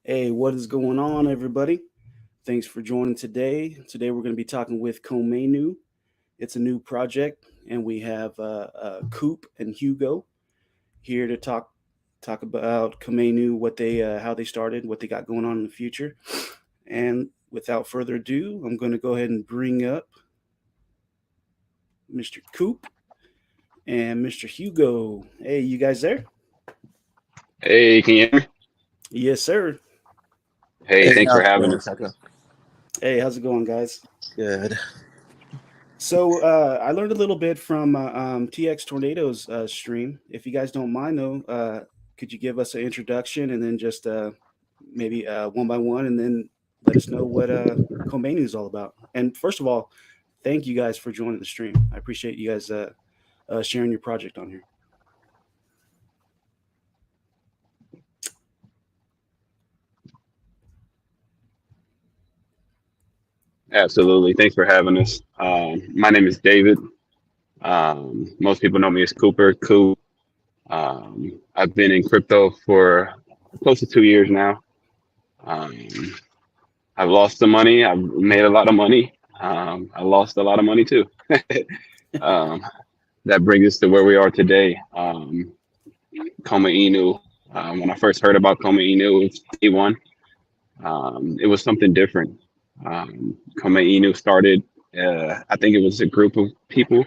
Hey, what is going on, everybody? Thanks for joining today. Today, we're going to be talking with Komainu. It's a new project, and we have Coop and Hugo here to talk about Komainu, what they how they started, what they got going on in the future. And without further ado, I'm going to go ahead and bring up Mr. Coop and Mr. Hugo. Hey, you guys there? Hey, can you hear me? Yes, sir. Hey, Hey, thanks for how's it having going, us. Chaka? Hey, how's it going, guys? Good. So I learned a little bit from TX Tornado's stream. If you guys don't mind, though, could you give us an introduction and then just maybe one by one, and then let us know what Komainu is all about? And first of all, thank you guys for joining the stream. I appreciate you guys sharing your project on here. Absolutely. Thanks for having us. My name is David. Most people know me as Cooper, Coop. I've been in crypto for close to 2 years now. Um, I've lost some money. I've made a lot of money. I lost a lot of money too. um, that brings us to where we are today. Komainu. When I first heard about Komainu, it was day one. It was something different. Komainu started, I think it was a group of people.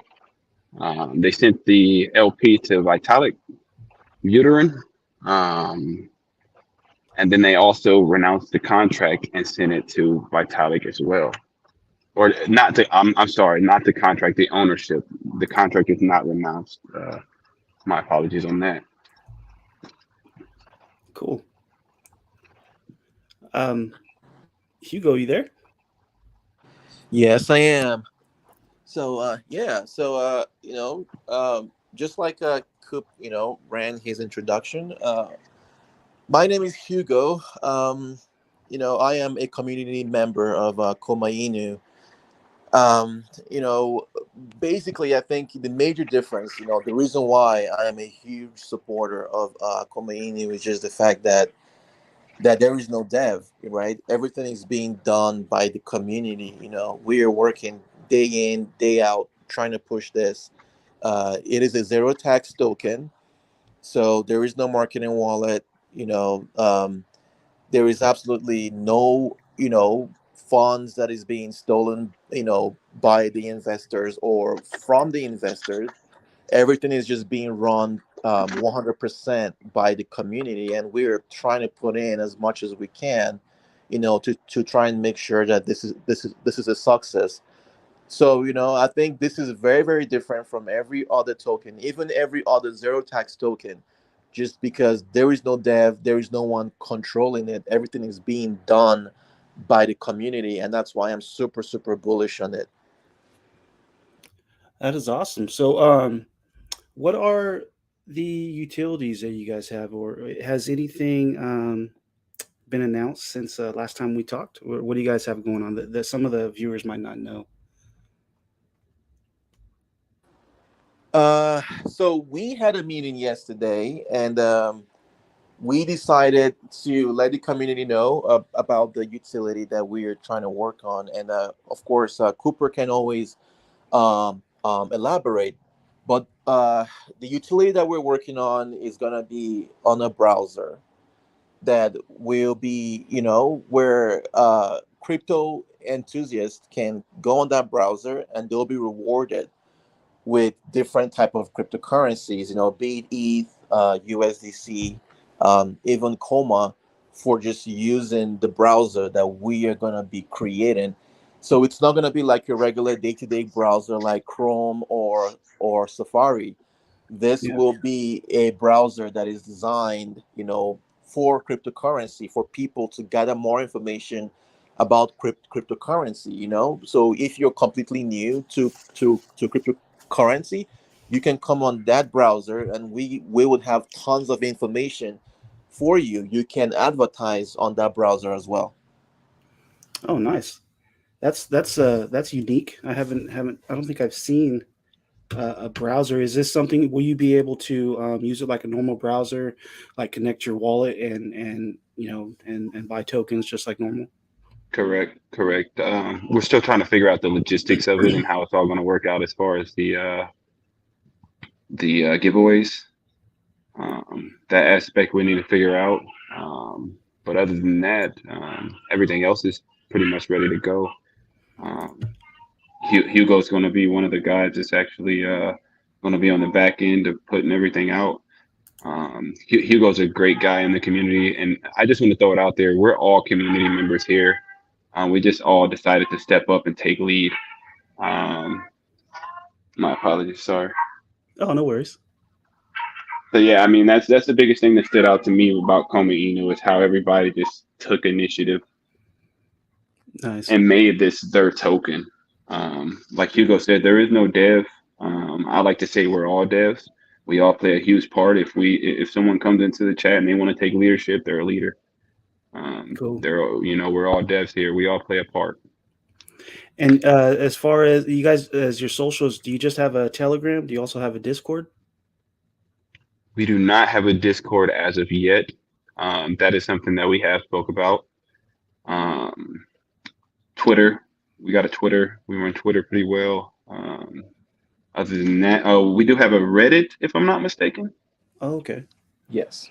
They sent the LP to Vitalik Buterin, um, and then they also renounced the contract and sent it to Vitalik as well. Or not the, I'm sorry, not the contract, the ownership. The contract is not renounced. My apologies on that. Cool. Um, Hugo, you there? Yes, I am. Just like Coop, ran his introduction. My name is Hugo. I am a community member of Komainu. Um, you know, Basically, I think the major difference, the reason why I am a huge supporter of Komainu is just the fact that there is no dev, right? Everything is being done by the community. We are working day in, day out, trying to push this. It is a zero tax token, so there is no marketing wallet. You know, there is absolutely no, funds that is being stolen, by the investors or from the investors. Everything is just being run 100% by the community, and we're trying to put in as much as we can, to try and make sure that this is a success. So, I think this is very, very different from every other token, even every other zero tax token, just because there is no dev, there is no one controlling it. Everything is being done by the community, and that's why I'm super, super bullish on it. That is awesome. So, what are the utilities that you guys have, or has anything been announced since last time we talked? What do you guys have going on that some of the viewers might not know? So we had a meeting yesterday, and we decided to let the community know about the utility that we're trying to work on. And of course, Cooper can always elaborate. But the utility that we're working on is going to be on a browser that will be, where crypto enthusiasts can go on that browser and they'll be rewarded with different type of cryptocurrencies, be it ETH, USDC, even Coma, for just using the browser that we are going to be creating. So it's not going to be like your regular day-to-day browser like Chrome or Safari. This Yeah. will be a browser that is designed, for cryptocurrency, for people to gather more information about cryptocurrency. So if you're completely new to cryptocurrency, you can come on that browser, and we would have tons of information for you. You can advertise on that browser as well. Oh, nice. That's unique. I haven't. I don't think I've seen a browser. Is this something? Will you be able to use it like a normal browser, like connect your wallet and and buy tokens just like normal? Correct, correct. We're still trying to figure out the logistics of it and how it's all going to work out as far as the giveaways. That aspect we need to figure out. But other than that, everything else is pretty much ready to go. Um, Hugo's going to be one of the guys that's actually going to be on the back end of putting everything out. Hugo's a great guy in the community, and I just want to throw it out there. We're all community members here. We just all decided to step up and take lead. Um, my apologies, sorry. Oh, no worries. So yeah, I mean that's the biggest thing that stood out to me about Komainu is how everybody just took initiative Nice. and made this their token. Like Hugo said, there is no dev. I like to say we're all devs. We all play a huge part. If someone comes into the chat and they want to take leadership, they're a leader. Cool. We're all devs here. We all play a part. And as far as you guys, as your socials, do you just have a Telegram? Do you also have a Discord? We do not have a Discord as of yet. That is something that we have spoke about. Twitter, we got a Twitter. We run Twitter pretty well. Other than that, we do have a Reddit, if I'm not mistaken. Oh, okay. Yes.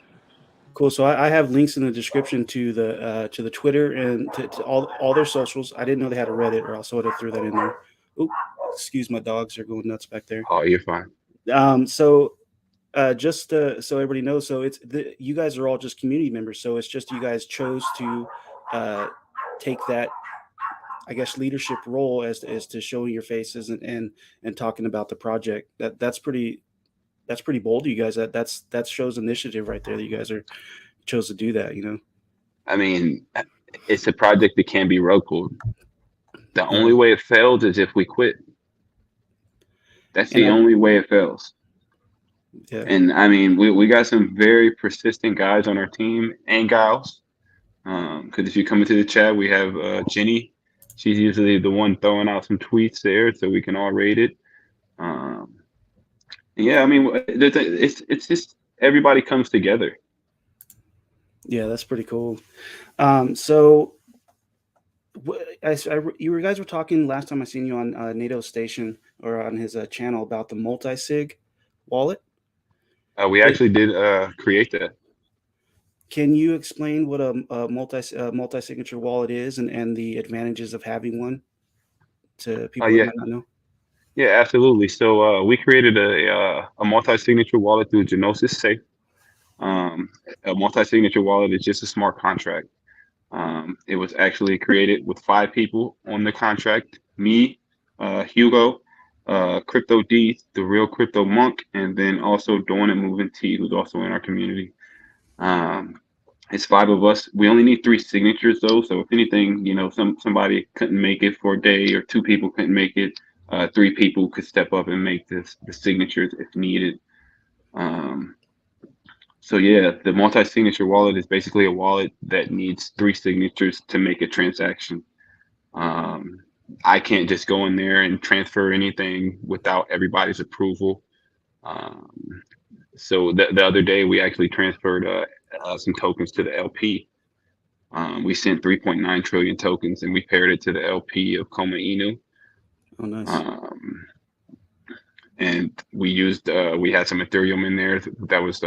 Cool. So I have links in the description to the Twitter and to all their socials. I didn't know they had a Reddit, or else I would have threw that in there. Oop, excuse my dogs; they're going nuts back there. Oh, you're fine. Just so everybody knows, so you guys are all just community members. So it's just you guys chose to take that, I guess, leadership role as to showing your faces and talking about the project. That's pretty bold, you guys. That shows initiative right there. That you guys chose to do that. I mean, it's a project that can be rug pulled. The only way it fails is if we quit. That's the only way it fails. Yeah. And I mean, we got some very persistent guys on our team and gals. Because if you come into the chat, we have Jenny. She's usually the one throwing out some tweets there, so we can all rate it. Yeah, I mean, it's just everybody comes together. Yeah, that's pretty cool. So you guys were talking last time I seen you on NATO Station or on his channel about the Multisig wallet. We actually did create that. Can you explain what a multi-signature wallet is and the advantages of having one to people who might not know? Yeah, absolutely. So we created a multi-signature wallet through Genosis Safe. A multi-signature wallet is just a smart contract. It was actually created with 5 people on the contract: me, Hugo, Crypto D, the real Crypto Monk, and then also Dawn and Moving T, who's also in our community. It's 5 of us. We only need 3 signatures though. So if anything, somebody couldn't make it for a day, or 2 people couldn't make it, 3 people could step up and make the signatures if needed. So yeah, the multi-signature wallet is basically a wallet that needs 3 signatures to make a transaction. I can't just go in there and transfer anything without everybody's approval. So the other day we actually transferred some tokens to the LP. We sent 3.9 trillion tokens and we paired it to the LP of Komainu. Oh, nice. And we had some Ethereum in there that was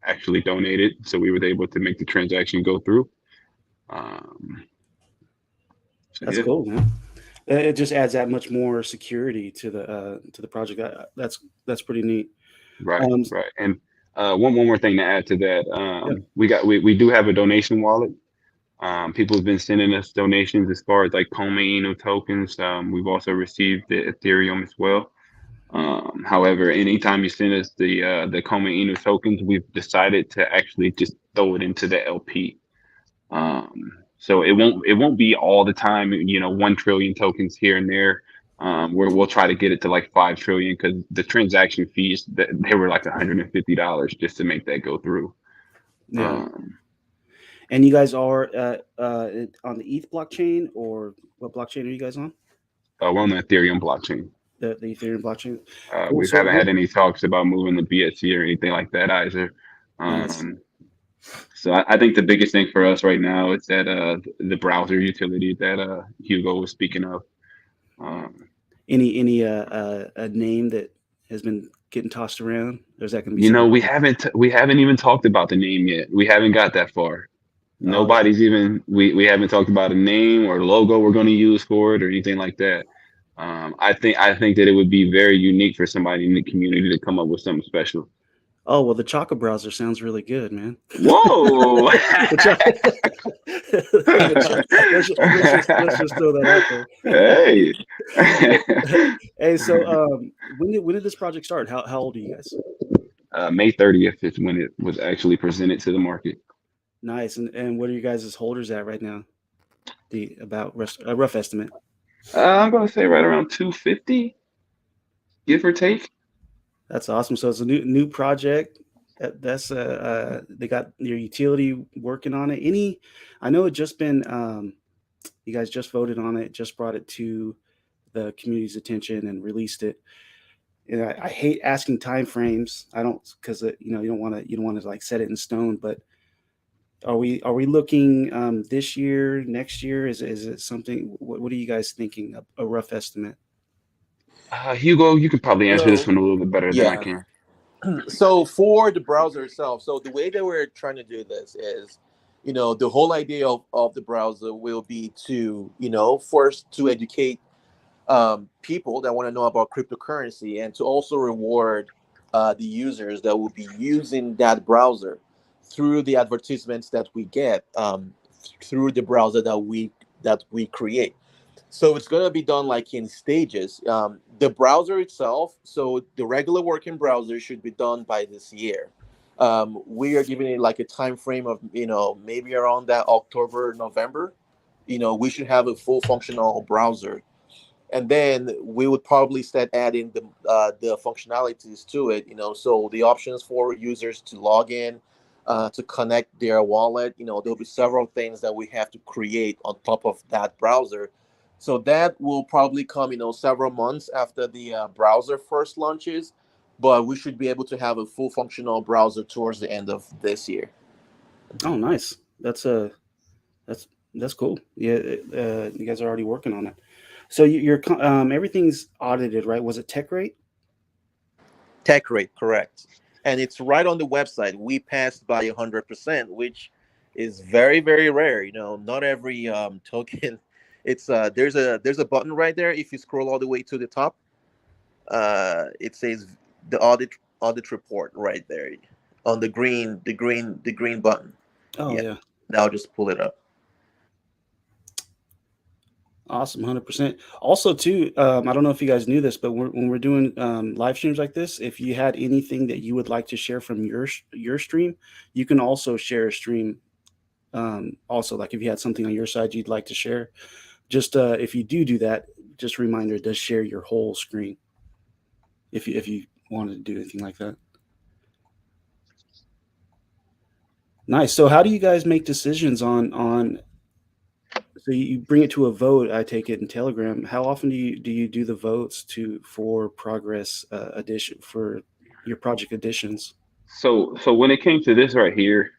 actually donated, so we were able to make the transaction go through. That's cool, man. It just adds that much more security to the project. That's pretty neat. Right, right. And one more thing to add to that, we do have a donation wallet. People have been sending us donations as far as like Komainu tokens. We've also received the Ethereum as well. However, anytime you send us the Komainu tokens, we've decided to actually just throw it into the LP. So it won't be all the time, 1 trillion tokens here and there. We'll try to get it to like 5 trillion, because the transaction fees they were like $150 just to make that go through. Yeah. And you guys are on the ETH blockchain, or what blockchain are you guys on? We're on the Ethereum blockchain. the Ethereum blockchain. Cool. We haven't had any talks about moving the BSC or anything like that either. Nice. So I think the biggest thing for us right now is that the browser utility that Hugo was speaking of. Any a name that has been getting tossed around? Or is that going to be? You know, we haven't even talked about the name yet. We haven't got that far. Nobody's even we haven't talked about a name or logo we're going to use for it or anything like that. I think that it would be very unique for somebody in the community to come up with something special. Oh, well, the Chaka browser sounds really good, man. Whoa! let's just throw that out there. Hey. Hey, so when did this project start? How old are you guys? May 30th is when it was actually presented to the market. Nice. And what are you guys' holders at right now? A rough estimate. I'm going to say right around 250, give or take. That's awesome. So it's a new project. That's they got your utility working on it. I know it just been you guys just voted on it, just brought it to the community's attention and released it. And I hate asking time frames. I don't, because you don't want to like set it in stone. But are we looking this year, next year? Is it something? What are you guys thinking? A rough estimate. Hugo, you could probably answer this one a little bit better than I can. So for the browser itself, so the way that we're trying to do this is, the whole idea of the browser will be to, first to educate people that want to know about cryptocurrency and to also reward the users that will be using that browser through the advertisements that we get through the browser that we create. So it's going to be done like in stages. The browser itself, so the regular working browser should be done by this year. We are giving it like a time frame of, maybe around that October, November. We should have a full functional browser. And then we would probably start adding the functionalities to it, so the options for users to log in, to connect their wallet. There'll be several things that we have to create on top of that browser. So that will probably come, several months after the browser first launches, but we should be able to have a full functional browser towards the end of this year. Oh, nice. That's cool. Yeah, you guys are already working on it. So you're everything's audited, right? Was it Techrate? Techrate, correct. And it's right on the website. We passed by 100%, which is very, very rare. Not every token. It's there's a button right there. If you scroll all the way to the top, it says the audit report right there on the green button. Oh yeah. Now I'll just pull it up. Awesome, 100%. Also, too, I don't know if you guys knew this, but when we're doing live streams like this, if you had anything that you would like to share from your stream, you can also share a stream. Also, like if you had something on your side you'd like to share, just if you do that, just a reminder to share your whole screen. If you wanted to do anything like that. Nice. So how do you guys make decisions on? So you bring it to a vote, I take it in Telegram. How often do you do the votes for progress addition for your project additions? So when it came to this right here,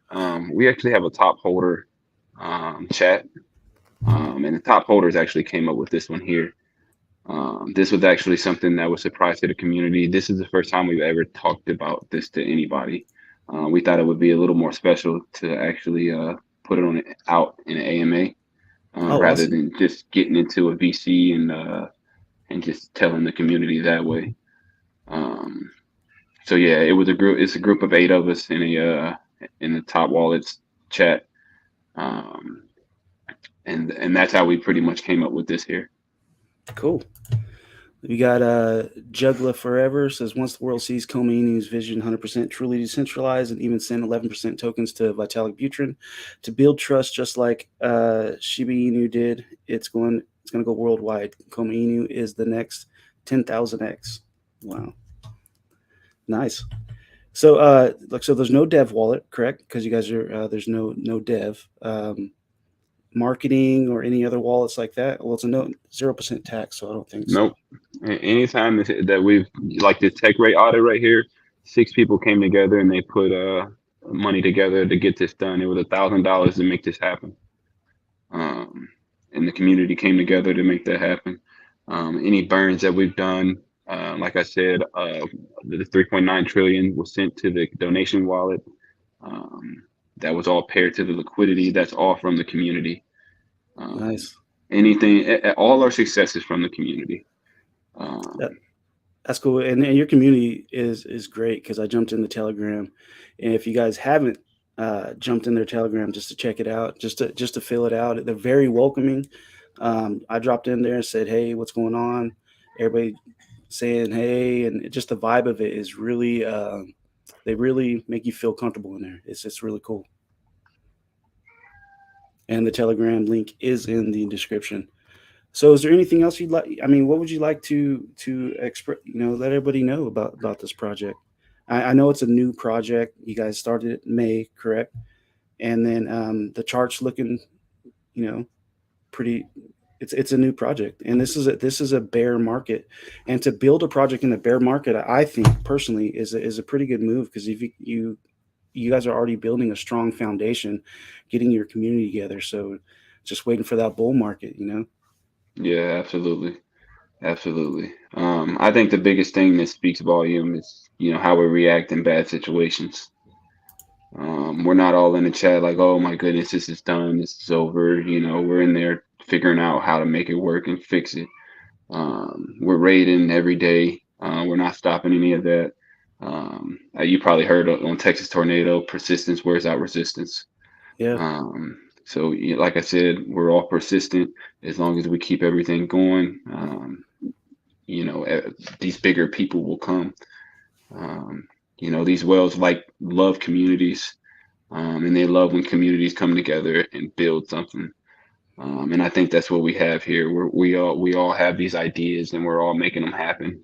we actually have a top holder chat, and the top holders actually came up with this one here. This was actually something that was a surprise to the community. This is the first time we've ever talked about this to anybody. We thought it would be a little more special to actually put it out in an AMA. Rather than just getting into a VC and just telling the community that way. So yeah, it was a group. It's a group of 8 of us in the Top Wallets chat, and that's how we pretty much came up with this here. Cool. We got Juggler Forever says once the world sees Komainu's vision 100% truly decentralized and even send 11% tokens to Vitalik Buterin to build trust just like Shiba Inu did, it's going to go worldwide. Komainu is the next 10,000x. Wow. Nice. So so there's no dev wallet, correct? Because you guys are there's no dev. Marketing or any other wallets like that? Well, it's a 0% tax, so I don't think so. Nope. Anytime that we've like the Techrate audit right here, 6 people came together and they put money together to get this done. It was $1,000 to make this happen, and the community came together to make that happen. Any burns that we've done, like I said, the 3.9 trillion was sent to the donation wallet. That was all paired to the liquidity. That's all from the community. Nice. All our successes from the community. That's cool. And your community is great, because I jumped in the Telegram, and if you guys haven't jumped in their Telegram just to check it out, just to fill it out, they're very welcoming. I dropped in there and said, "Hey, what's going on?" Everybody saying, "Hey," and just the vibe of it is really, they really make you feel comfortable in there. It's really cool. And the Telegram link is in the description. So, is there anything else you'd like? I mean, what would you like to express? Let everybody know about this project. I know it's a new project. You guys started it in May, correct? And then the chart's looking, pretty. It's a new project, and this is a bear market. And to build a project in a bear market, I think personally is a pretty good move, because if you guys are already building a strong foundation, getting your community together. So, just waiting for that bull market, Yeah, absolutely. I think the biggest thing that speaks volume is how we react in bad situations. We're not all in the chat like, oh my goodness, this is done, this is over. We're in there figuring out how to make it work and fix it. We're raiding every day. We're not stopping any of that. You probably heard on Texas Tornado, persistence wears out resistance. Yeah. So like I said, we're all persistent as long as we keep everything going. These bigger people will come. These whales love communities, and they love when communities come together and build something. And I think that's what we have here. We all have these ideas, and we're all making them happen.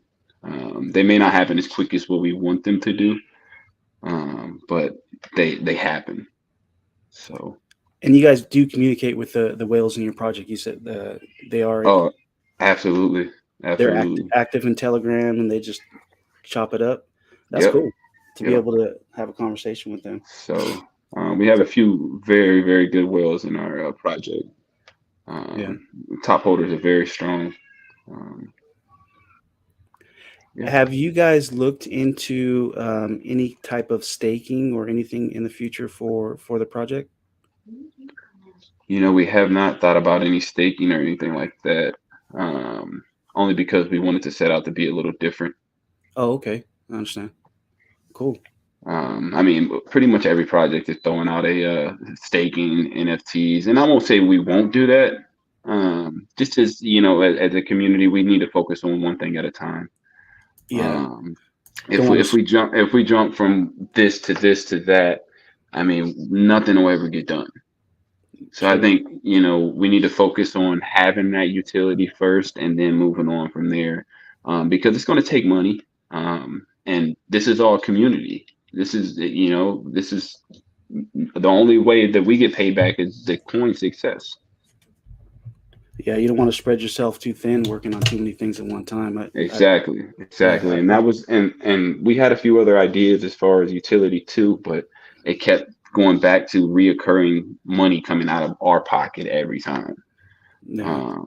They may not happen as quick as what we want them to do, but they happen. So. And you guys do communicate with the whales in your project. You said they are. Oh, absolutely. They're active in Telegram, and they just chop it up. That's cool to be able to have a conversation with them. So we have a few very, very good whales in our project. Top holders are very strong. Have you guys looked into any type of staking or anything in the future for the project? We have not thought about any staking or anything like that, only because we wanted to set out to be a little different. Oh, okay. I understand. Cool. I mean, pretty much every project is throwing out a staking NFTs, and I won't say we won't do that. Just as as a community, we need to focus on one thing at a time. Yeah. If we jump from this to this to that, I mean, nothing will ever get done. So I think we need to focus on having that utility first, and then moving on from there, because it's going to take money, and this is all community. This is the only way that we get paid back is the coin success. Yeah, you don't want to spread yourself too thin, working on too many things at one time. Exactly. And that was and we had a few other ideas as far as utility too, but it kept going back to reoccurring money coming out of our pocket every time. No.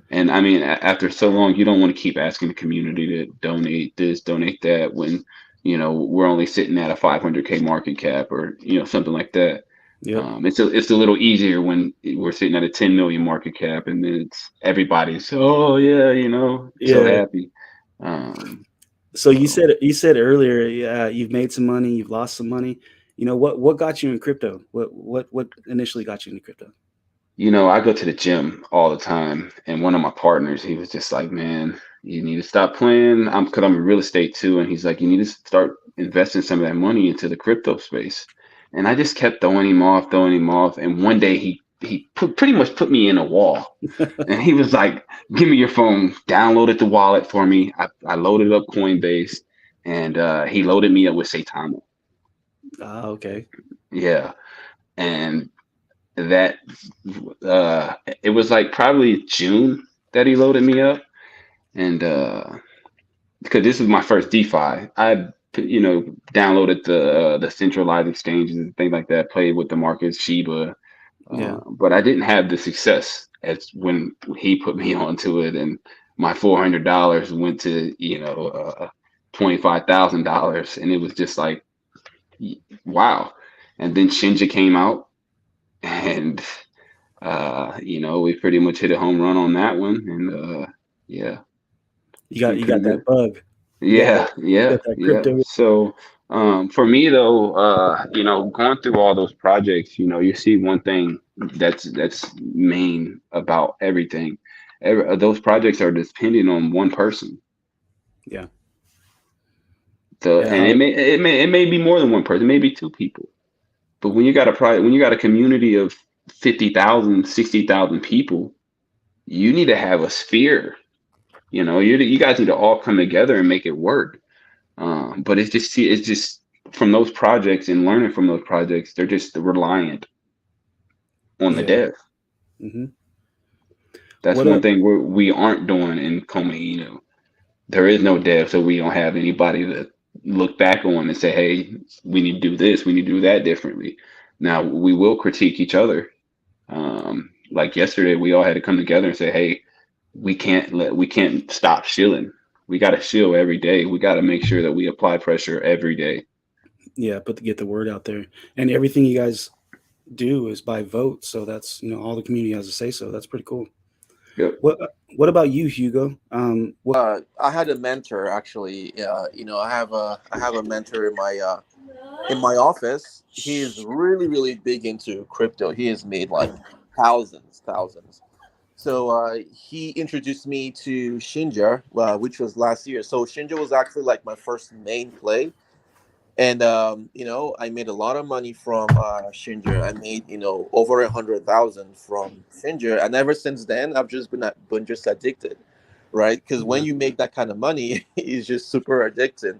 And I mean, after so long, you don't want to keep asking the community to donate this, donate that, when we're only sitting at a 500K market cap or something like that. Yep. It's a little easier when we're sitting at a 10 million market cap, and then everybody's so happy. So you said earlier, you've made some money, you've lost some money. What got you in crypto? What initially got you into crypto? I go to the gym all the time, and one of my partners, he was just like, man, you need to stop playing. Because I'm in real estate too. And he's like, you need to start investing some of that money into the crypto space. And I just kept throwing him off. And one day he pretty much put me in a wall. And he was like, give me your phone, downloaded the wallet for me. I loaded up Coinbase, and he loaded me up with Saitama. Okay. Yeah. And that it was like probably June that he loaded me up, And because this is my first DeFi, I downloaded the centralized exchanges and things like that, played with the markets, Shiba, Yeah. but I didn't have the success as when he put me onto it, and my $400 went to $25,000, and it was just like, wow. And then Shinju came out, and we pretty much hit a home run on that one, and yeah, You it's got been pretty that good. bug. Yeah, You yeah, got that yeah. crypto. So, for me though, going through all those projects, you see one thing that's main about everything. Those projects are dependent on one person. Yeah. And Yeah. it may be more than one person, maybe two people. But when you got a community of 50,000, 60,000 people, you need to have a sphere. You guys need to all come together and make it work. But it's just from those projects and learning from those projects, they're just reliant on the Yeah. dev. Mm-hmm. That's What one a thing we aren't doing in Komainu. There is no dev, so we don't have anybody to look back on and say, hey, we need to do this, we need to do that differently. Now we will critique each other. Like yesterday, we all had to come together and say, hey, we can't stop shilling. We got to shill every day. We got to make sure that we apply pressure every day. yeah, but to get the word out there, and everything you guys do is by vote. So that's all the community has to say. So that's pretty cool. Yep. What What about you, Hugo? I had a mentor actually. I have a mentor in my office. He is really really big into crypto. He has made like thousands. So he introduced me to Shinju, which was last year. So Shinju was actually like my first main play, and I made a lot of money from Shinju. I made over 100,000 from Shinju, and ever since then I've just been just addicted, right? Because when you make that kind of money, it's just super addicting.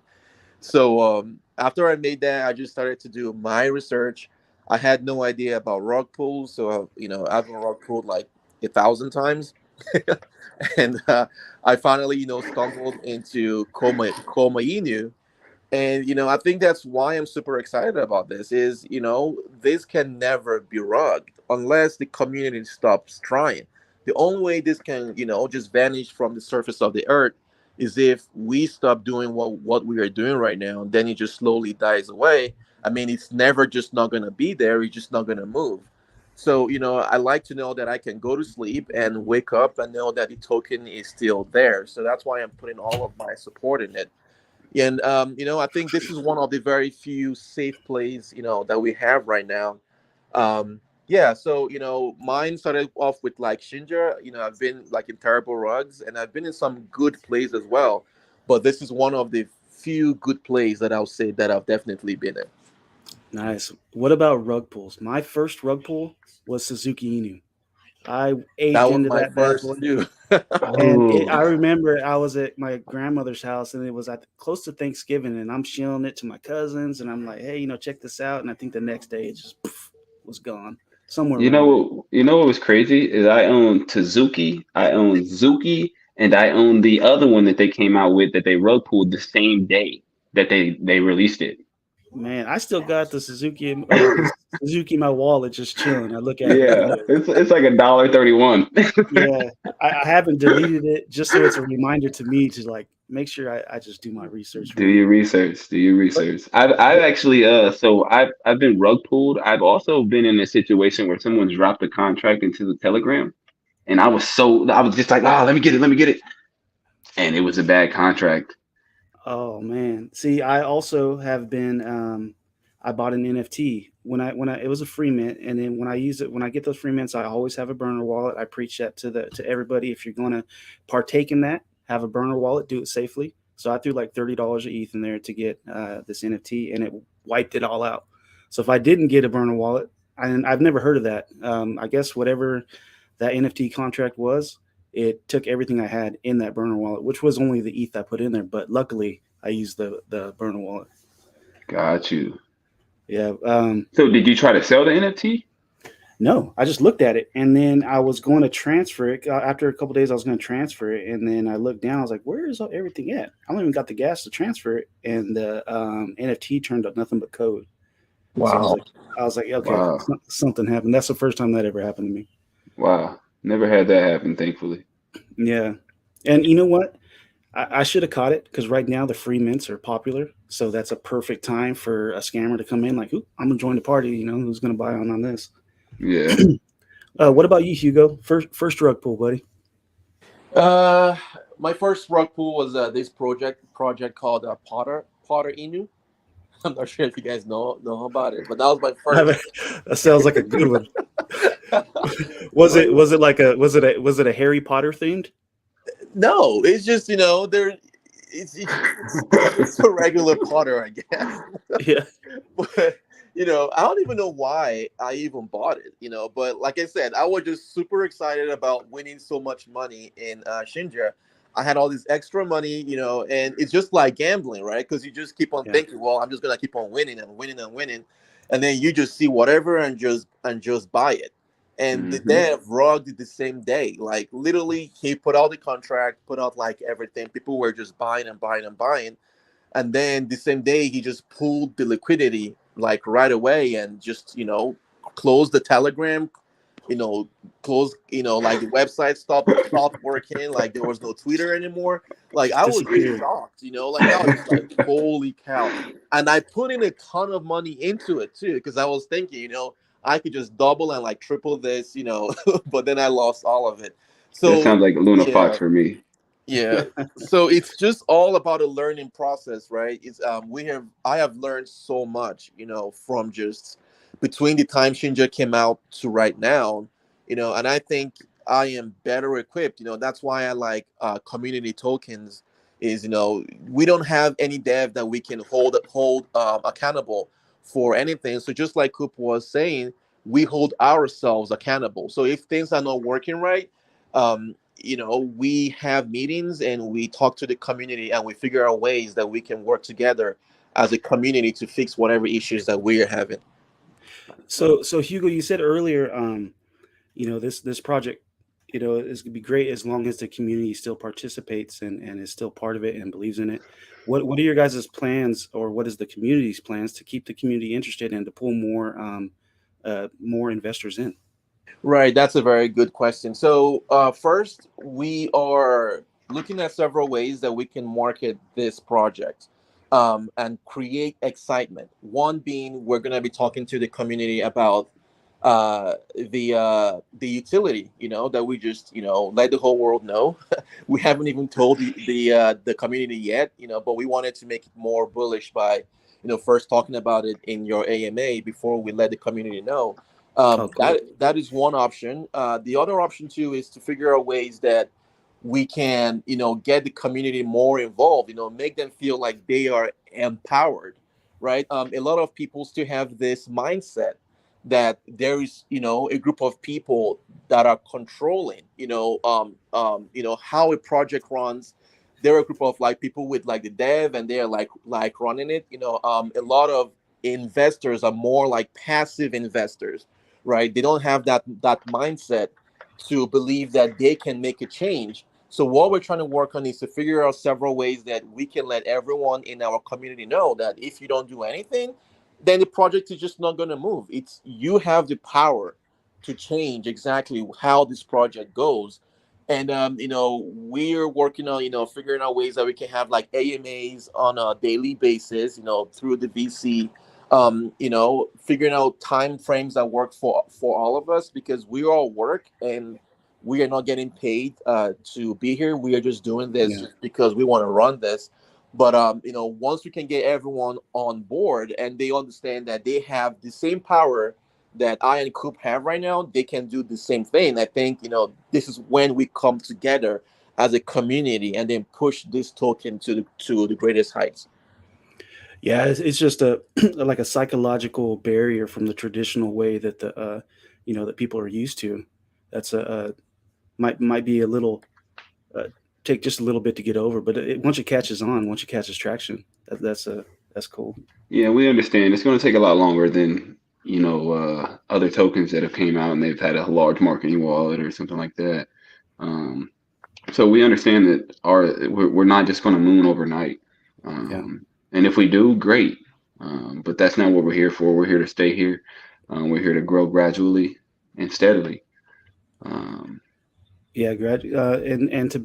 So after I made that, I just started to do my research. I had no idea about rug pulls, so I've been rug pulled like 1,000 times, and I finally stumbled into Komainu, and I think that's why I'm super excited about this. Is this can never be rugged unless the community stops trying. The only way this can just vanish from the surface of the earth is if we stop doing what we are doing right now. Then it just slowly dies away. I mean, it's never just not gonna be there. It's just not gonna move. So I like to know that I can go to sleep and wake up and know that the token is still there. So that's why I'm putting all of my support in it. And I think this is one of the very few safe plays that we have right now. Yeah, so mine started off with like Shinja. I've been like in terrible rugs, and I've been in some good plays as well. But this is one of the few good plays that I'll say that I've definitely been in. Nice. What about rug pulls? My first rug pull was Suzuki Inu. I That aped was into my that bad first boy. too. And I Oh, remember I was at my grandmother's house, and it was close to Thanksgiving, and I'm shilling it to my cousins, and I'm like, hey, check this out. And I think the next day it just was gone, somewhere around there. what was crazy is I own Suzuki, I own Zuki, and I own the other one that they came out with that they rug pulled the same day that they released it. Man, I still got the Suzuki, Suzuki in my wallet, just chilling. I look at it every Yeah, day. it's like $1.31. Yeah, I haven't deleted it just so it's a reminder to me to like make sure I just do my research Do really your quick. research. Do your But research. I've what? actually so I've been rug pulled. I've also been in a situation where someone dropped a contract into the Telegram, and I was just like, oh, let me get it, and it was a bad contract. Oh man, see, I also have been. I bought an NFT when I it was a free mint, and then when I use it, when I get those free mints, I always have a burner wallet. I preach that to everybody. If you're going to partake in that, have a burner wallet. Do it safely. So I threw like $30 of ETH in there to get this NFT, and it wiped it all out. So if I didn't get a burner wallet, and I've never heard of that, I guess whatever that NFT contract was, it took everything I had in that burner wallet, which was only the ETH I put in there. But luckily, I used the burner wallet. Got you. Yeah. So did you try to sell the NFT? No, I just looked at it, and then I was going to transfer it. After a couple of days, I was going to transfer it, and then I looked down. I was like, "Where is everything at? I don't even got the gas to transfer it." And the NFT turned up nothing but code. So Wow. I was like, okay, Wow. something happened. That's the first time that ever happened to me. Wow. Never had that happen, thankfully. Yeah, and you know what? I should have caught it because right now the free mints are popular. So that's a perfect time for a scammer to come in. Like, "Ooh, I'm gonna join the party. You know, who's gonna buy on this?" Yeah. What about you, Hugo? First drug pool, buddy. My first rug pool was this project called Potter Inu. I'm not sure if you guys know about it, but that was my first. That sounds like a good one. Was it a Harry Potter themed? No, it's just there. It's a regular Potter, I guess. Yeah. But I don't even know why I even bought it. But like I said, I was just super excited about winning so much money in Shinju. I had all this extra money, and it's just like gambling, right? Because you just keep on Yeah. thinking, well, I'm just gonna keep on winning and winning and winning, and then you just see whatever and just buy it. And the Hmm. dev Rog did the same day. Like literally, he put out the contract, put out like everything. People were just buying and buying and buying, and then the same day he just pulled the liquidity like right away and just closed the Telegram, you know closed, like the website stopped working, like there was no Twitter anymore. Like I was just Disappeared. shocked, like I was just like, holy cow. And I put in a ton of money into it too, because I was thinking, I could just double and like triple this, but then I lost all of it. That So sounds like Luna yeah. Fox for me. Yeah. So it's just all about a learning process, right? It's I have learned so much, from just between the time Shinja came out to right now, and I think I am better equipped. That's why I like community tokens. Is we don't have any dev that we can hold accountable for anything. So just like Coop was saying, we hold ourselves accountable. So if things are not working right, we have meetings and we talk to the community and we figure out ways that we can work together as a community to fix whatever issues that we are having. So Hugo, you said earlier, this project, is gonna be great as long as the community still participates and is still part of it and believes in it. What are your guys' plans, or what is the community's plans to keep the community interested and to pull more investors in? Right, that's a very good question. So, first, we are looking at several ways that we can market this project and create excitement. One being, we're going to be talking to the community about the utility, that we just let the whole world know. We haven't even told the community yet, but we wanted to make it more bullish by first talking about it in your AMA before we let the community know. Oh, cool. That is one option. The other option too is to figure out ways that we can, get the community more involved. Make them feel like they are empowered, right? A lot of people still have this mindset that there is, a group of people that are controlling, how a project runs. There are a group of like people with like the dev, and they're like running it. A lot of investors are more like passive investors, right? They don't have that mindset to believe that they can make a change. So what we're trying to work on is to figure out several ways that we can let everyone in our community know that if you don't do anything, then the project is just not going to move. It's you have the power to change exactly how this project goes. And we're working on figuring out ways that we can have like AMAs on a daily basis, through the VC, figuring out time frames that work for all of us, because we all work and we are not getting paid to be here. We are just doing this Yeah. just because we want to run this. But once we can get everyone on board and they understand that they have the same power that I and Coop have right now, they can do the same thing. I think this is when we come together as a community and then push this token to the greatest heights. Yeah, it's just a like a psychological barrier from the traditional way that that people are used to. That's a might be a little uh, take just a little bit to get over, but once it catches on, once it catches traction, that's cool. Yeah, we understand. It's going to take a lot longer than other tokens that have came out and they've had a large marketing wallet or something like that. So we understand that we're not just going to moon overnight. And if we do, great. But that's not what we're here for. We're here to stay here. We're here to grow gradually and steadily. And to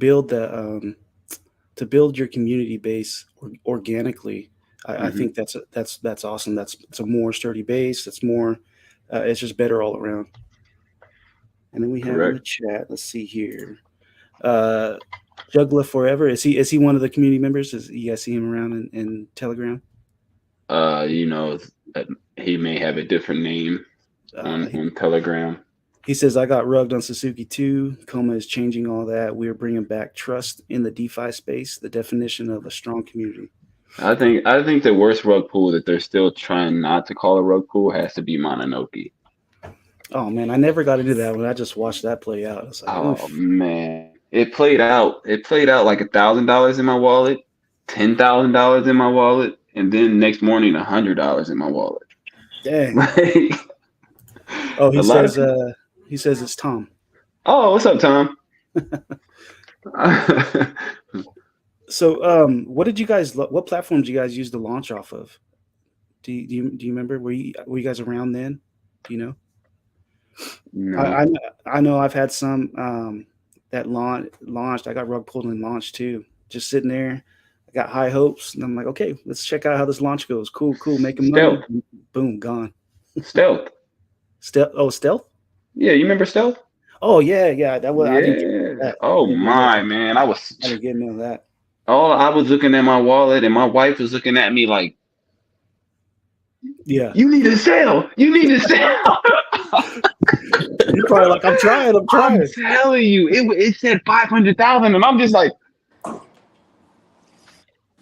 build your community base organically. I think that's awesome. It's a more sturdy base. It's more, it's just better all around. And then we have in the chat. Let's see here. Juggler Forever. Is he one of the community members? You guys see him around in Telegram? He may have a different name on Telegram. He says, I got rugged on Suzuki too. Koma is changing all that. We're bringing back trust in the DeFi space, the definition of a strong community. I think the worst rug pull that they're still trying not to call a rug pull has to be Mononoke. Oh man, I never got into that one. I just watched that play out. I was like, oh man, it played out like $1,000 in my wallet, $10,000 in my wallet, and then next morning $100 in my wallet. Dang. He says it's Tom. Oh, what's up, Tom? So, what platform did you guys use to launch off of? Do you remember? Were you guys around then? Do you know? No. I know I've had some that launched. I got rug pulled and launched too. Just sitting there, I got high hopes, and I'm like, okay, let's check out how this launch goes. Cool, making money. Boom, gone. Stealth. Stealth. Yeah, you remember Stealth? Oh yeah. That was. Yeah. I didn't that. Oh my man, I didn't get into that. Oh, I was looking at my wallet, and my wife was looking at me like, "Yeah, you need to sell. You need to sell." You're probably like, I'm trying. I'm telling you, it said 500,000, and I'm just like,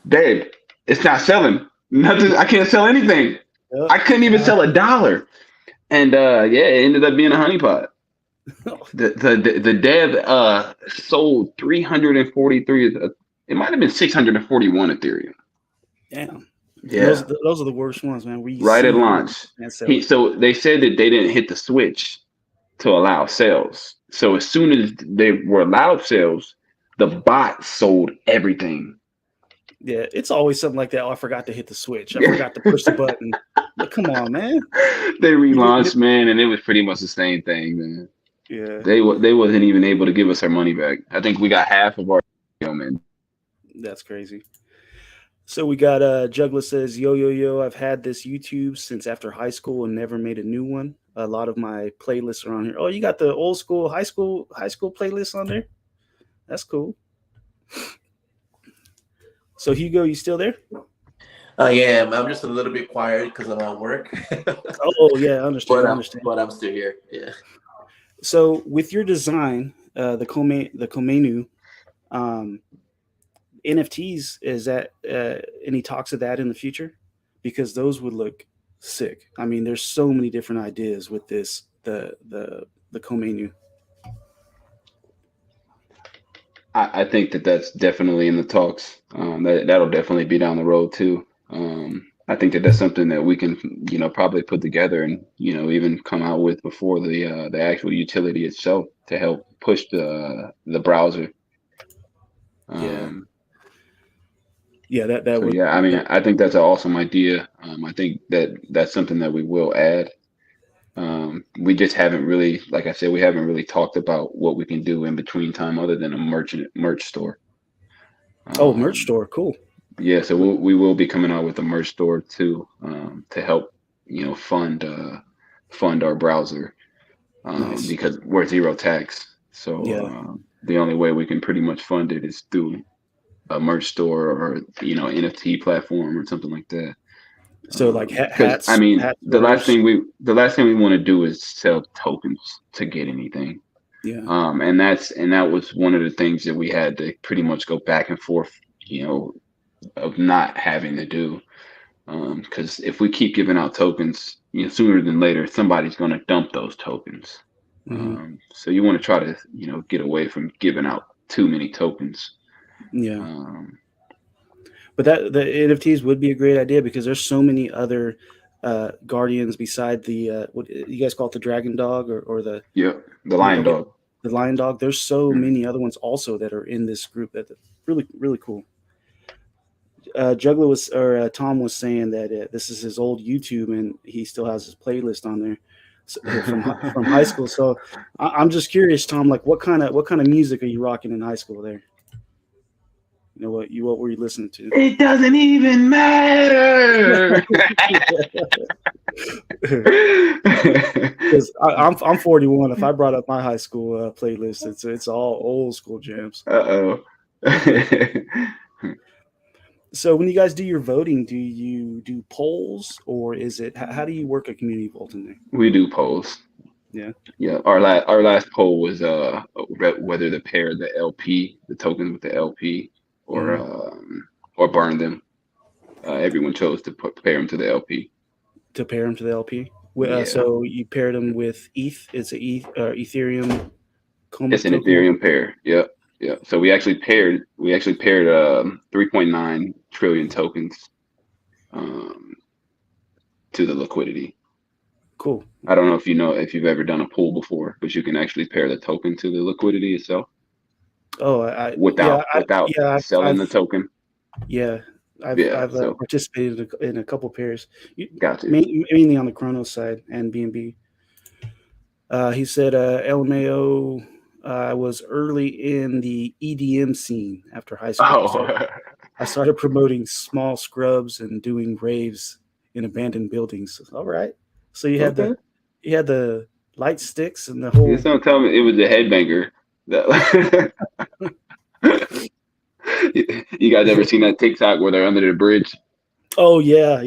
babe, it's not selling. Nothing. I can't sell anything. Yep. I couldn't even sell $1. And it ended up being a honeypot. The dev sold 343. It might have been 641 Ethereum. Damn. Yeah. Those are the worst ones, man. Right at launch. So they said that they didn't hit the switch to allow sales. So as soon as they were allowed sales, the bot sold everything. Yeah, it's always something like that. Oh, I forgot to hit the switch. I forgot to push the button. But come on, man. They relaunched, man, and it was pretty much the same thing, man. Yeah. They wasn't even able to give us our money back. I think we got half of our man. That's crazy. So we got Juggler says, yo, I've had this YouTube since after high school and never made a new one. A lot of my playlists are on here. Oh, you got the old school, high school playlists on there? That's cool. So Hugo, you still there? I am. I'm just a little bit quiet because I'm at work. Oh yeah, I understand. But I'm still here. Yeah. So with your design, the Komainu, NFTs, is that any talks of that in the future? Because those would look sick. I mean, there's so many different ideas with this, the Komainu. I think that's definitely in the talks. That'll definitely be down the road too. I think that's something that we can, probably put together and, even come out with before the actual utility itself to help push the browser. That would. Yeah, I mean, I think that's an awesome idea. I think that's something that we will add. We just haven't really, like I said, we haven't really talked about what we can do in between time other than a merch store. Merch store, cool. Yeah, so we will be coming out with a merch store too, to help fund our browser, Nice. Because we're zero tax. So the only way we can pretty much fund it is through a merch store or NFT platform or something like that. So like hats. I mean, the last thing we want to do is sell tokens to get anything. Yeah. And that was one of the things that we had to pretty much go back and forth, of not having to do. Because if we keep giving out tokens, sooner than later somebody's going to dump those tokens. Mm-hmm. So you want to try to get away from giving out too many tokens. Yeah. But the NFTs would be a great idea because there's so many other guardians beside the what you guys call it, the dragon dog or the lion okay, dog. the lion dog. There's so Mhm. many other ones also that are in this group that really really cool. Juggler was or Tom was saying that this is his old YouTube and he still has his playlist on there from high school. So I'm just curious, Tom, like what kind of music are you rocking in high school there? You know what were you listening to? It doesn't even matter. Because I'm 41. If I brought up my high school playlist, it's all old school jams. Uh-oh. So when you guys do your voting, do you do polls or is it how do you work a community vault in there? We do polls. Yeah. Yeah. Our last poll was whether to pair the LP, the tokens with the LP, or burn them. Everyone chose to pair them to the LP. To pair them to the LP. Yeah. So you paired them with ETH. It's a Ethereum. It's an Ethereum pair. Yep. Yeah. So we actually paired 3.9 trillion tokens to the liquidity. Cool. I don't know if you've ever done a pool before, but you can actually pair the token to the liquidity itself. Oh, without selling the token. Yeah. I've participated in a couple pairs. Gotcha. Mainly on the Chronos side and BNB. He said LMAO was early in the EDM scene after high school. Oh. I started promoting small scrubs and doing raves in abandoned buildings. All right. So you had the light sticks and the whole. Just don't tell me it was the headbanger. You guys ever seen that TikTok where they're under the bridge? Oh yeah.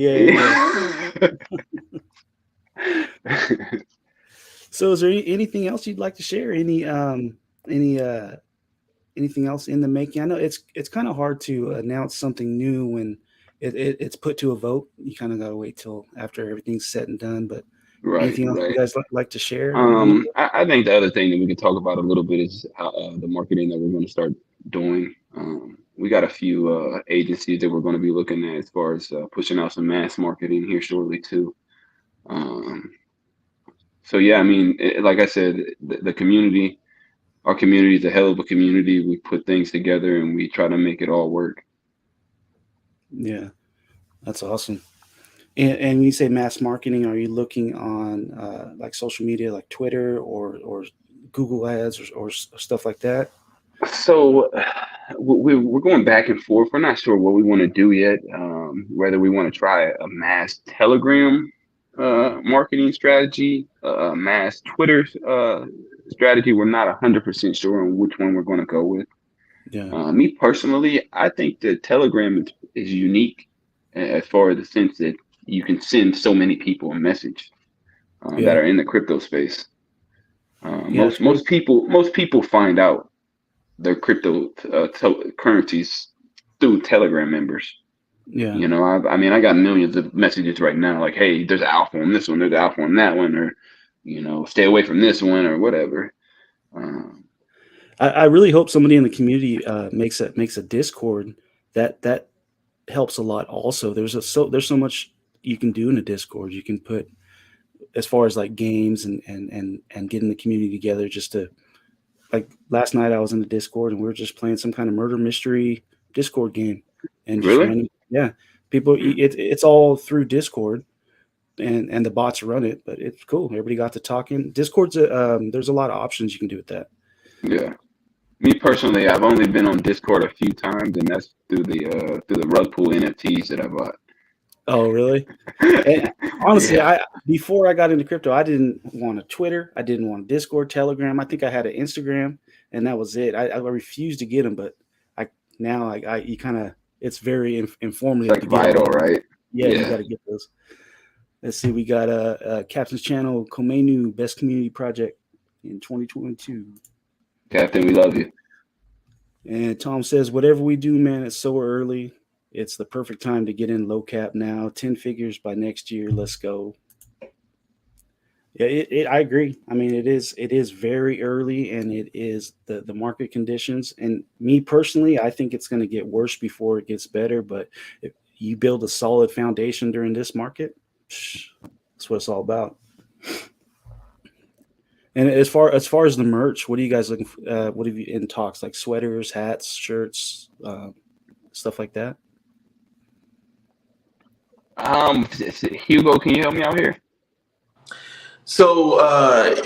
So is there anything else you'd like to share? Anything else in the making? I know it's kind of hard to announce something new when it's put to a vote. You kind of got to wait till after everything's said and done. But anything else you guys like to share? I think the other thing that we could talk about a little bit is the marketing that we're going to start doing. We got a few agencies that we're going to be looking at as far as pushing out some mass marketing here shortly too. So yeah, I mean, like I said, the community, our community is a hell of a community. We put things together and we try to make it all work. Yeah, that's awesome. And when you say mass marketing, are you looking on like social media, like Twitter or Google Ads or stuff like that? So we're going back and forth. We're not sure what we want to do yet. Whether we want to try a mass Telegram marketing strategy, mass Twitter strategy. We're not 100% sure on which one we're going to go with. Yeah. Me personally, I think that Telegram is unique as far as the sense that you can send so many people a message that are in the crypto space. Most people find out their crypto currencies through Telegram members. Yeah. You know, I mean, I got millions of messages right now, like, hey, there's alpha on this one, there's alpha on that one, or, you know, stay away from this one or whatever. I really hope somebody in the community makes a Discord that helps a lot. Also, there's so much you can do in a Discord. You can put as far as like games and getting the community together. Just to like last night, I was in the Discord and we were just playing some kind of murder mystery Discord game. And just people. It's all through Discord, and the bots run it. But it's cool. Everybody got to talking. Discord's there's a lot of options you can do with that. Yeah. Me personally, I've only been on Discord a few times, and that's through the rug pool NFTs that I bought. Oh, really? Honestly, before I got into crypto, I didn't want a Twitter. I didn't want a Discord, Telegram. I think I had an Instagram, and that was it. I refused to get them, but you kind of it's very informative. It's like vital, right? Yeah, you got to get those. Let's see. We got a Captain's Channel, Komainu, best community project in 2022. Captain, we love you. And Tom says, whatever we do, man, it's so early. It's the perfect time to get in low cap now. 10 figures by next year. Let's go. Yeah, I agree. I mean, it is very early, and it is the market conditions. And me personally, I think it's going to get worse before it gets better. But if you build a solid foundation during this market, That's what it's all about. And as far as the merch, what are you guys looking for? What have you in talks, like sweaters, hats, shirts, stuff like that? Hugo, can you help me out here? So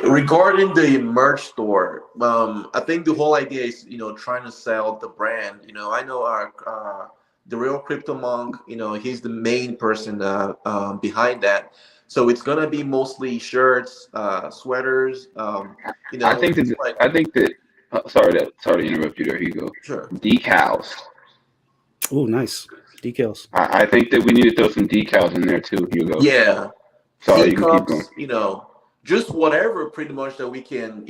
regarding the merch store, I think the whole idea is, trying to sell the brand. I know our the real crypto monk. He's the main person behind that. So it's gonna be mostly shirts, sweaters. I think that like sorry to interrupt you there, Hugo. sure. Decals. Oh, nice decals. I think that we need to throw some decals in there too, Hugo. Yeah, Sorry, you can keep going. teacups, just whatever pretty much that we can,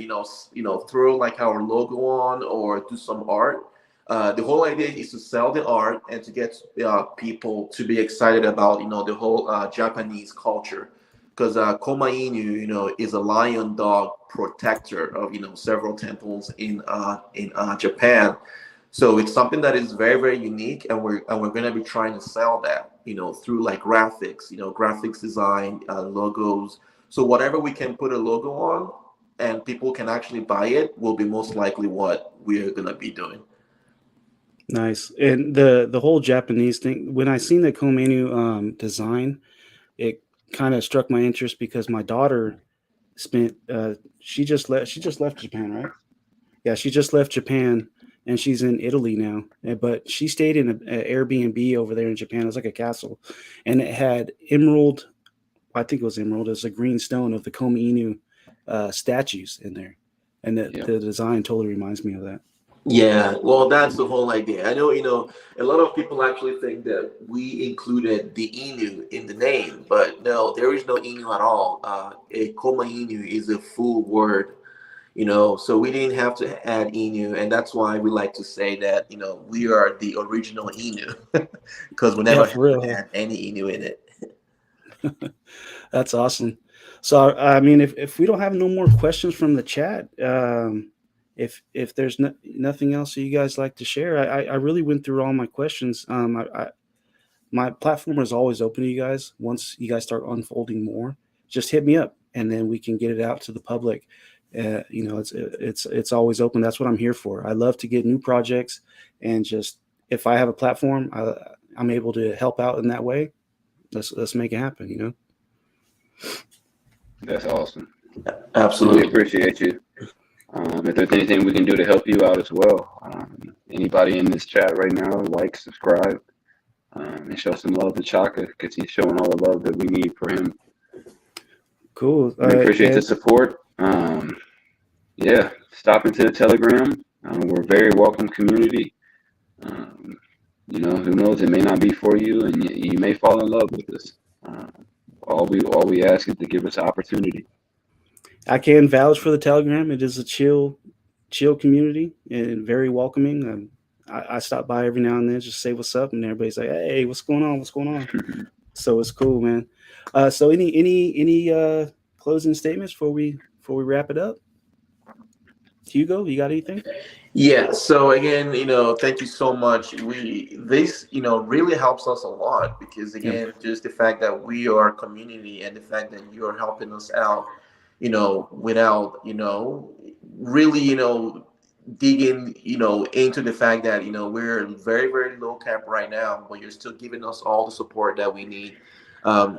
throw like our logo on or do some art. The whole idea is to sell the art and to get people to be excited about, the whole Japanese culture. Because Komainu, is a lion dog protector of, several temples in Japan. So it's something that is very, very unique, and we're going to be trying to sell that, through like graphics, graphics design, logos. So whatever we can put a logo on, and people can actually buy it, will be most likely what we're going to be doing. Nice. And the whole Japanese thing, when I seen the Komainu design, it kind of struck my interest because my daughter spent she just left Japan, right? Yeah, she just left Japan and she's in Italy now. But she stayed in an Airbnb over there in Japan. It was like a castle, and it had emerald. I think it was emerald. It was a green stone of the Komainu statues in there, and the design totally reminds me of that. Yeah, well, that's the whole idea. I know, a lot of people actually think that we included the Inu in the name, but no, there is no Inu at all. A Komainu is a full word, so we didn't have to add Inu, and that's why we like to say that, we are the original Inu, because we never had any Inu in it. That's awesome. So, I mean, if we don't have no more questions from the chat, if there's nothing else that you guys like to share, I really went through all my questions. My platform is always open to you guys. Once you guys start unfolding more, just hit me up, and then we can get it out to the public. It's always open. That's what I'm here for. I love to get new projects, and just if I have a platform, I'm able to help out in that way. Let's make it happen. That's awesome. Absolutely. We appreciate you. If there's anything we can do to help you out as well, anybody in this chat right now, like, subscribe, and show some love to Chaka, because he's showing all the love that we need for him. Cool. We appreciate the support. Stop into the Telegram. We're a very welcome community. Who knows? It may not be for you, and you may fall in love with us. All we ask is to give us opportunity. I can vouch for the Telegram. It is a chill community and very welcoming. I stop by every now and then, just say what's up, and everybody's like, "Hey, what's going on? What's going on?" So it's cool, man. So any closing statements before we wrap it up? Hugo, you got anything? Yeah. So again, thank you so much. This really helps us a lot, because again, just the fact that we are a community and the fact that you are helping us out, without really digging into the fact that we're very, very low cap right now, but you're still giving us all the support that we need.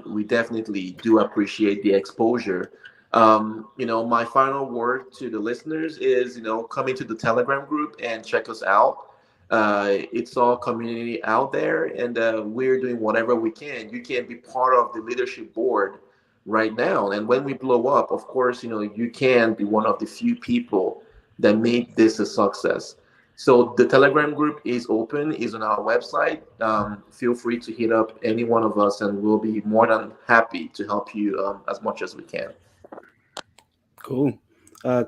We definitely do appreciate the exposure. My final word to the listeners is, come into the Telegram group and check us out. It's all community out there, and we're doing whatever we can. You can be part of the leadership board right now, and when we blow up, of course, you can be one of the few people that make this a success. So the Telegram group is open, is on our website. Feel free to hit up any one of us, and we'll be more than happy to help you as much as we can. Cool.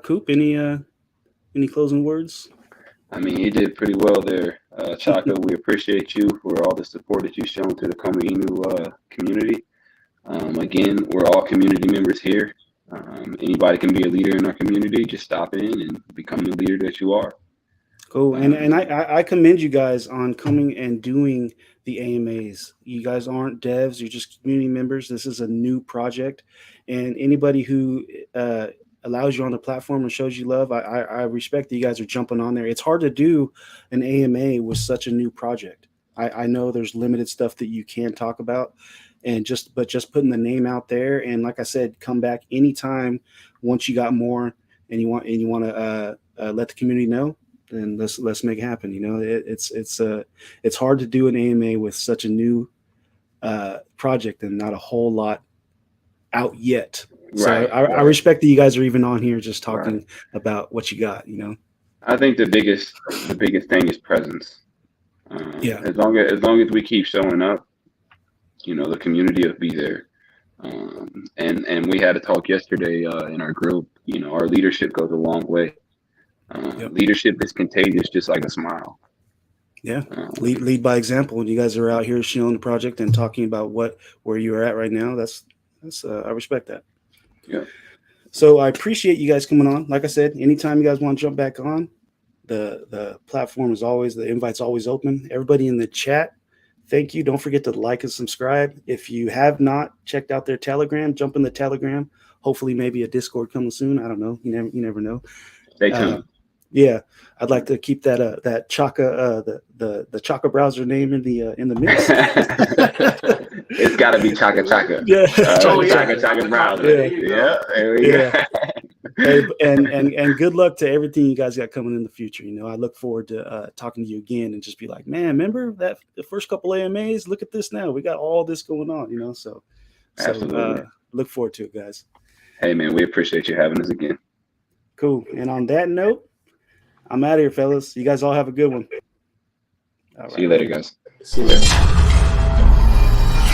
Coop, any closing words? I mean, you did pretty well there, Chaka. We appreciate you for all the support that you've shown to the Komainu community. Again, we're all community members here. Anybody can be a leader in our community. Just stop in and become the leader that you are. Cool. And I commend you guys on coming and doing the AMAs. You guys aren't devs, you're just community members. This is a new project. And anybody who allows you on the platform and shows you love, I respect that you guys are jumping on there. It's hard to do an AMA with such a new project. I know there's limited stuff that you can talk about, but just putting the name out there, and like I said, come back anytime once you got more and you want to let the community know, then let's make it happen. You know, it's hard to do an AMA with such a new project and not a whole lot out yet. So I respect that you guys are even on here just talking about what you got. You know, I think the biggest thing is presence. Yeah. As long as we keep showing up, you know, the community will be there. And we had a talk yesterday in our group. You know, our leadership goes a long way. Leadership is contagious, just like a smile. Yeah, lead by example. And you guys are out here showing the project and talking about where you are at right now. That's I respect that. Yeah. So I appreciate you guys coming on. Like I said, anytime you guys want to jump back on, the platform is always, the invite's always open. Everybody in the chat, thank you. Don't forget to like and subscribe. If you have not checked out their Telegram, jump in the Telegram. Hopefully, maybe a Discord coming soon. I don't know. You never know. Stay tuned. Yeah, I'd like to keep that Chaka the Chaka browser name in the mix. It's got to be Chaka. Yeah, Chaka browser. Yeah, there we go. Hey, and good luck to everything you guys got coming in the future. You know, I look forward to talking to you again and just be like, man, remember that the first couple AMAs? Look at this now. We got all this going on. You know, so look forward to it, guys. Hey, man, we appreciate you having us again. Cool. And on that note, I'm out of here, fellas. You guys all have a good one. See you later, guys. See you later.